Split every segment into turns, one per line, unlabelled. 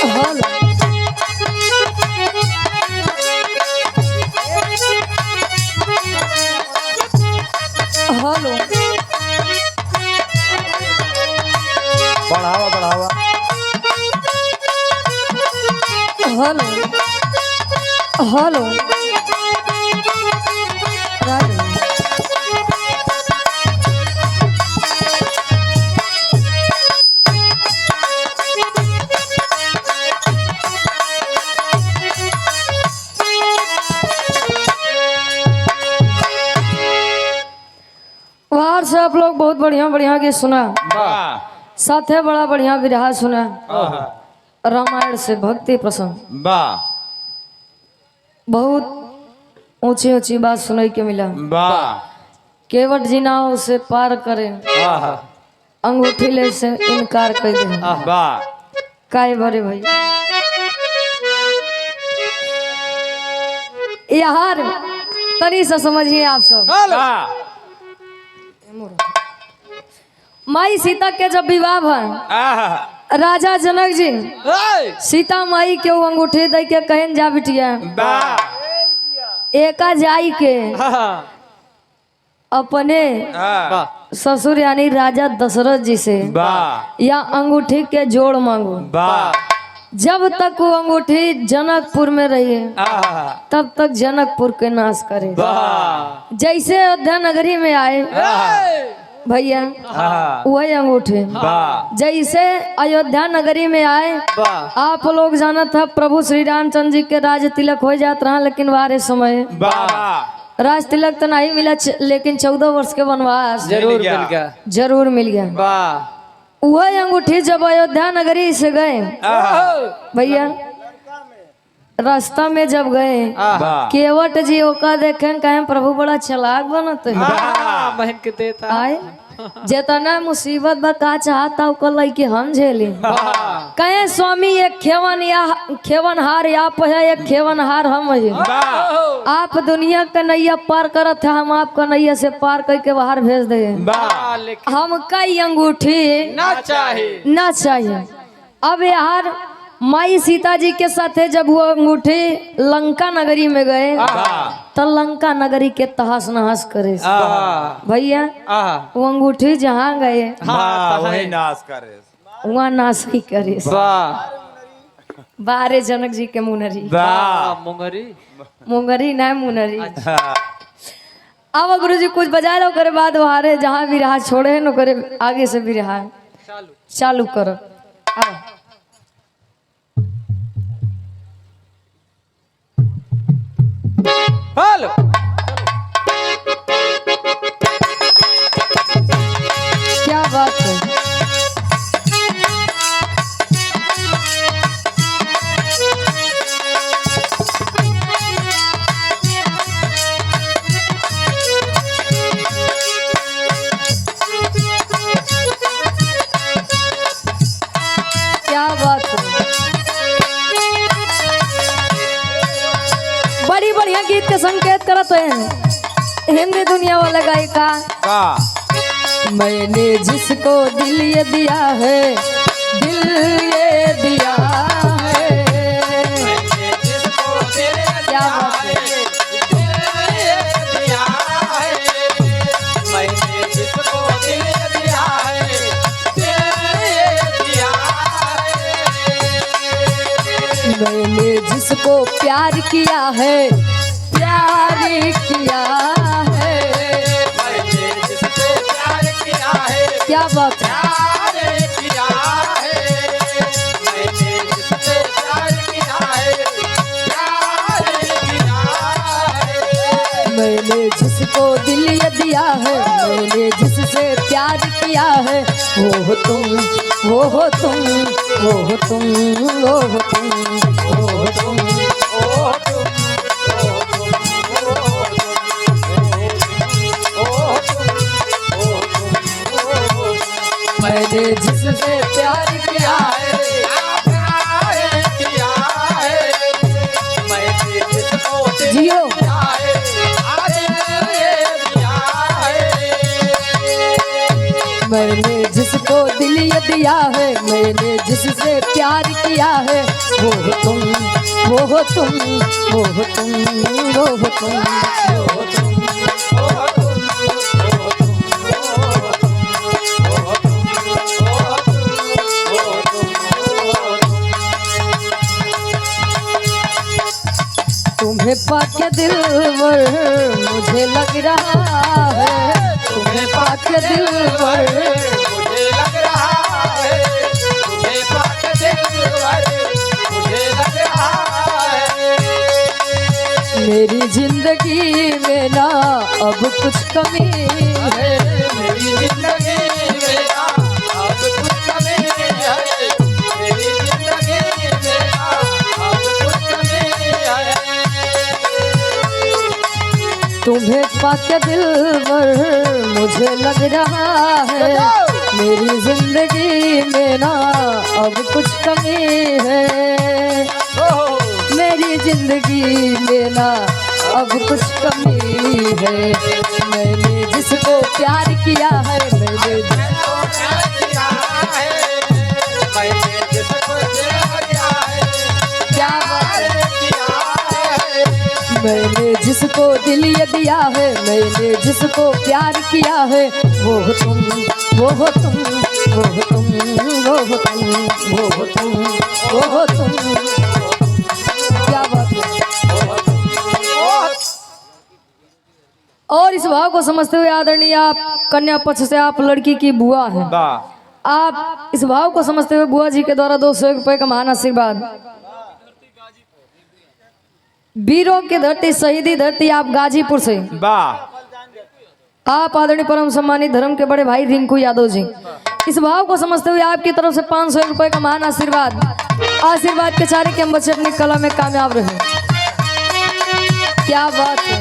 Hello hello
बढ़ावा बढ़ावा
hello hello Raju बाहर से आप लोग बहुत बढ़िया बढ़िया गीत सुना, साथ है बड़ा बढ़िया विरहा सुना, रामायण से भक्ति प्रसंग,
वाह
बहुत ऊंची ऊंची बात सुनाई के मिला।
वाह
केवट जी नाव से पार करे, अंगूठी ले से इनकार कर दे।
वाह
काय भरे भाई यार तरी से समझिए आप सब। माई सीता के जब विवाह भर राजा जनक जी सीता माई के वो अंगूठी दे के कहन जा बिटिया एका जाई के अपने ससुर यानी राजा दशरथ जी से या अंगूठी के जोड़ मांगो। जब तक वो अंगूठी जनकपुर में रही तब तक जनकपुर के नाश करे। जैसे अयोध्या नगरी में आए भैया वही अंगूठे जैसे अयोध्या नगरी में आए। आप लोग जाना था प्रभु श्री रामचंद्र जी के राज तिलक हो जात रहा, लेकिन वारे समय राज तिलक तो नहीं मिला, लेकिन 14 वर्ष के वनवास जरूर मिल गया। वही अंगूठी जब अयोध्या नगरी से गए भैया, रास्ता में जब गए केवट जी ओका देखे कहे प्रभु बड़ा चालाक बनत है आए जेतना मुसीबत बता चाहता ओकर लइके हम झेली। कहे स्वामी एक खेवन हार आप है, एक खेवन हार हम है। आप दुनिया का नैया पार करत है, हम आपका नैया से पार करके बाहर भेज दे। हम कई अंगूठी ना चाहिए। अब यार माई सीता जी के साथे जब वो अंगूठी लंका नगरी में गए तो लंका नगरी के तहस नहस करे भैया। वो अंगूठी जहाँ गए
वही नाश करे,
वहाँ नाश ही करे। बारे जनक जी के मुनरी मुंगरी ना मुनरी। अब गुरु जी कुछ बजा लो करे बाद वहां जहाँ भी रहा छोड़े न करे आगे से भी रहा चालू करो।
हेलो
क्या बात है। क्या बात है। बड़ी बढ़िया गीत के संकेत करत है हिंदी दुनिया वाला गायिका। मैंने जिसको दिल ये दिया है, दिल ये दिया है। क्या बात है। मैंने जिसको प्यार किया है, प्यार किया है। क्या बात है। मैंने जिसको दिल ये दिया है, मैंने जिससे प्यार किया है, वो हो तुम, वो हो तुम, वो हो तुम, वो हो तुम, वो हो तुम, वो हो तुम। मैंने जिससे प्यार किया है, जियो मैंने जिसको दिल ये दिया है, मैंने जिससे प्यार किया है, वो हो तुम, वो हो तुम, वो हो तुम, वो हो तुम, वो हो तुम। तुम्हें पाके दिलवर मुझे लग रहा है, तुम्हें पाके दिलवर
मुझे लग रहा है, तुम्हें पाके दिलवर मुझे लग रहा है।
मेरी जिंदगी में ना अब कुछ कमी है,
मेरी जिंदगी में ना अब कुछ कमी है, मेरी जिंदगी में ना अब कुछ कमी है।
तुम्हें पाके दिलवर मुझे लग रहा है, मेरी जिंदगी में ना अब कुछ कमी है, मेरी जिंदगी में ना अब कुछ कमी है। मैंने जिसको प्यार किया है, मैंने क्या बात है, मैंने जिसको दिल ये दिया है, मैंने जिसको प्यार किया है, वो हो तुम, वो हो तुम, वो हो तुम, वो हो तुम, वो हो तुम, वो हो तुम। क्या बात है। और इस भाव को समझते हुए आदरणीय आप कन्या पक्ष से आप लड़की की बुआ हैं, आप इस भाव को समझते हुए बुआ जी के द्वारा 200 रुपए का महान आशीर्वाद। वीरों की धरती, शहीदी धरती, आप गाजीपुर से, आप आदरणीय परम सम्मानित धर्म के बड़े भाई रिंकू यादव जी, इस भाव को समझते हुए आपकी तरफ से 500 रुपए का महान आशीर्वाद। आशीर्वाद के चारे के हम बच्चे अपनी कला में कामयाब रहे। क्या बात है।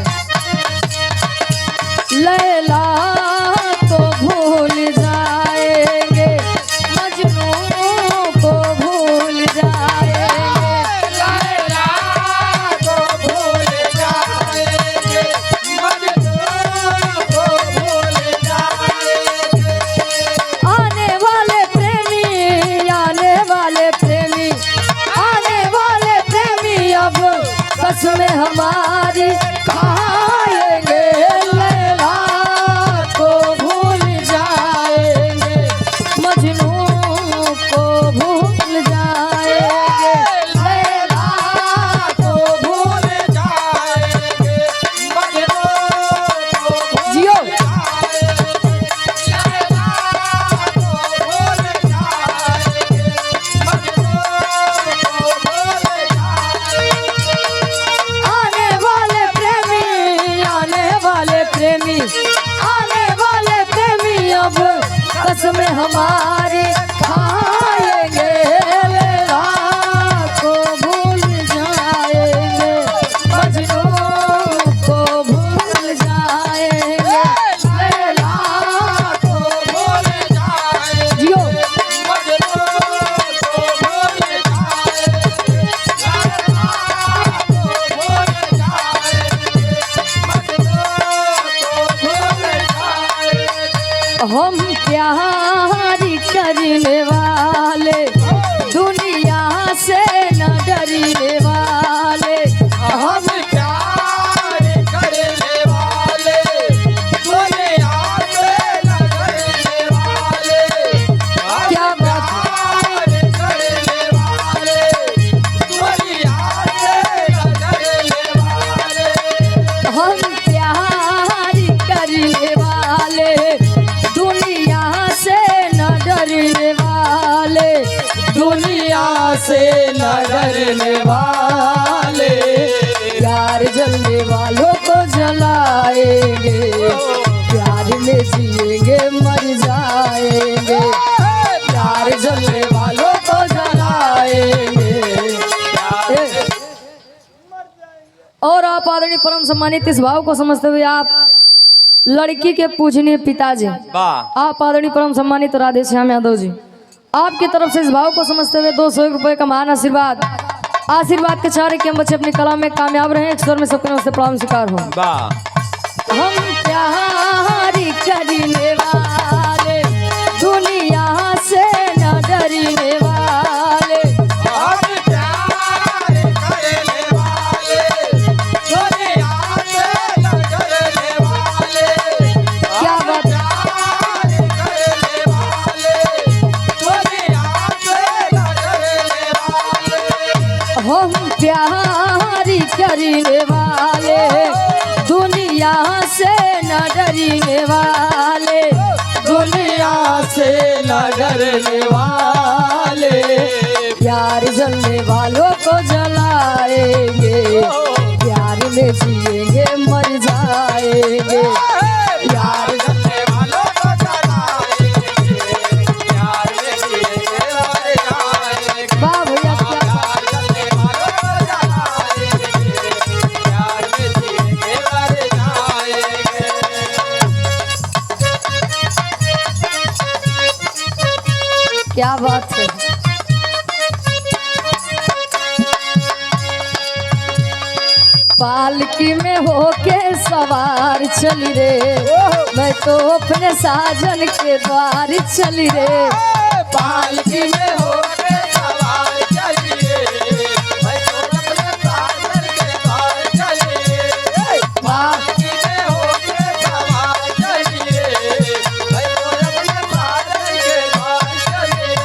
लैला को भूल जाएंगे, मजनू को भूल जाएंगे,
लैला को भूल जाएंगे, मजनू को भूल जाएंगे।
आने वाले प्रेमी, आने वाले प्रेमी, आने वाले प्रेमी अब कसमें हमारी खाएंगे, लैला को भूल जाएंगे, मजनू को भूल जाएंगे, लैला को भूल
जाएंगे, मजनू को भूल
जियो।
जाएंगे, लैला को भूल जाएंगे, मजनू को भूल जाएंगे।
आने वाले प्रेमी, आने वाले प्रेमी, आने वाले प्रेमी अब कसमें हमारी खाएंगे, लैला को भूल जाएंगे, मजनू को भूल जाएंगे, लैला को
भूल जाएंगे,
जियो।
मजनू को भूल जाएंगे, लैला को भूल जाएंगे, मजनू को भूल जाएंगे।
हम प्यार करने वाले, दुनिया से न डरने वाले,
हम प्यार करने वाले, दुनिया से न डरने वाले।
क्या बात है।
प्यार करने वाले, दुनिया से न डरने वाले।
हम प्यार करने वाले, दुनिया से न डरने वाले, दुनिया से न डरने वाले, प्यार जलने वालों को जलाएंगे, प्यार में जिएंगे मर जाएंगे, प्यार जलने वालों को जलाएंगे। और आप आदरणीय परम सम्मानित इस भाव को समझते हुए आप लड़की के पूजनीय पिताजी, आप आदरणीय परम सम्मानित राधे श्याम यादव जी, आपकी तरफ से इस भाव को समझते हुए 200 रुपए का महान आशीर्वाद। आशीर्वाद के चारे के हम बच्चे अपनी कला में कामयाब रहे, एक स्वर में सबके नमस्ते प्रणाम स्वीकार हो। हम प्यार करने वाले, दुनिया से हम प्यारी करने वाले दुनिया से न डरने वाले
दुनिया से न डरने वाले
प्यार जलने वालों को जलाएंगे प्यार में जिएंगे मर जाएंगे
प्यार जलने वालों को जलाएंगे प्यार में जिएंगे मर जाएंगे
वाह भैया क्या
प्यार जलने वालों को जलाएंगे प्यार में जिएंगे मर जाएंगे
क्या बात है। पालकी में होके सवार चली रे मैं तो अपने साजन के द्वार चली रे
पालकी में होके सवार चलिए मैं तो अपने साजन के द्वार चलिए पालकी में होके सवार चलिए मैं तो अपने साजन के द्वार चलिए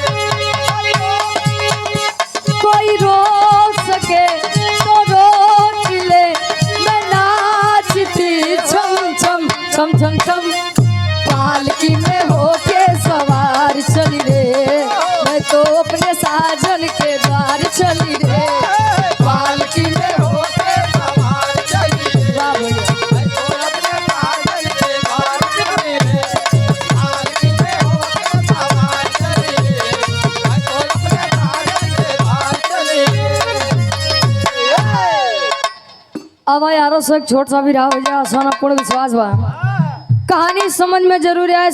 कोई रोक सके तो रोक ले मैं नाचती छम छम छम छम छम पालकी में होके सवार चली रे मैं तो अपने साजन के द्वार चली रे
पालकी में होके सवार चलिए
वाह भैया
मैं तो अपने साजन के द्वार चलिए पालकी में होके सवार चलिए मैं तो अपने साजन के द्वार चलिए
अब यारों से एक छोटा सा भी रहा हो जाए आसाना पूर्ण विश्वास बा कहानी समझ में जरूर आए।